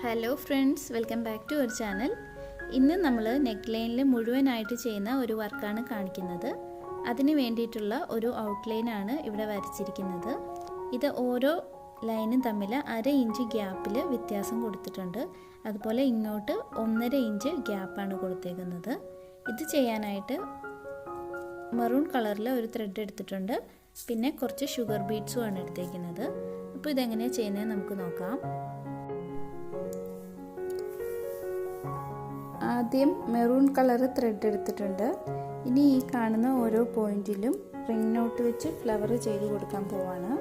Hello friends, welcome back to our channel. ഇന്ന് നമ്മൾ നെക്ക്ലൈനിൽ മുഴുവനായിട്ട് ചെയ്യുന്ന ഒരു വർക്കാണ് കാണിക്കുന്നത്. അതിന് വേണ്ടിയിട്ടുള്ള ഒരു ഔട്ട്ലൈനാണ് ഇവിടെ വരച്ചിരിക്കുന്നത്. ഇത് ഓരോ ലൈനും തമ്മിൽ 1/2 ഇഞ്ച് ഗ്യാപ്പിൽ വ്യത്യാസം കൊടുത്തിട്ടുണ്ട്. അതുപോലെ ഇങ്ങോട്ട് 1.5 ഇഞ്ച് ഗ്യാപ്പാണ് കൊടുത്തേക്കുന്നത്. ഇത് ചെയ്യാനായിട്ട് മെറൂൺ കളറിൽ ഒരു ത്രെഡ് എടുത്തിട്ടുണ്ട്. പിന്നെ കുറച്ച് ഷുഗർ ബീഡ്സും ആണ് എടുത്തേക്കുന്നത്. അപ്പോൾ ഇതെങ്ങനെയാണ് ചെയ്യുന്നത് നമുക്ക് നോക്കാം. ആദ്യം മെറൂൺ കളർ ത്രെഡ് എടുത്തിട്ടുണ്ട്. ഇനി ഈ കാണുന്ന ഓരോ പോയിന്റിലും റിംഗ് നോട്ട് വെച്ച് ഫ്ലവർ ചെയ്ത് കൊടുക്കാൻ പോവാണ്.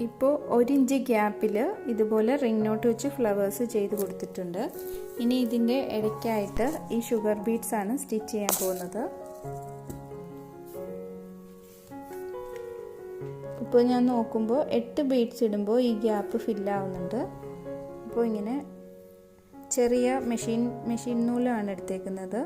ഇപ്പോൾ 1 ഇഞ്ച് ഗ്യാപ്പിൽ ഇതുപോലെ റിംഗ് നോട്ട് വെച്ച് ഫ്ലവേഴ്സ് ചെയ്ത് കൊടുത്തിട്ടുണ്ട്. ഇനി ഇതിൻ്റെ ഇടയ്ക്കായിട്ട് ഈ ഷുഗർ ബീഡ്സ് ആണ് സ്റ്റിച്ച് ചെയ്യാൻ പോകുന്നത്. ഇപ്പോൾ ഞാൻ നോക്കുമ്പോൾ 8 ബീഡ്സ് ഇടുമ്പോൾ ഈ ഗ്യാപ്പ് ഫില്ലാവുന്നുണ്ട്. അപ്പോൾ ഇങ്ങനെ ചെറിയ മെഷീൻ നൂലാണ് എടുത്തേക്കുന്നത്.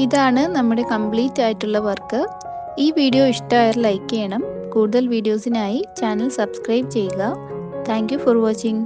ഇതാണ് നമ്മുടെ കംപ്ലീറ്റ് ആയിട്ടുള്ള വർക്ക്. ഈ വീഡിയോ ഇഷ്ടമായാൽ ലൈക്ക് ചെയ്യണം. കൂടുതൽ വീഡിയോസിനായി ചാനൽ സബ്സ്ക്രൈബ് ചെയ്യുക. Thank you for watching.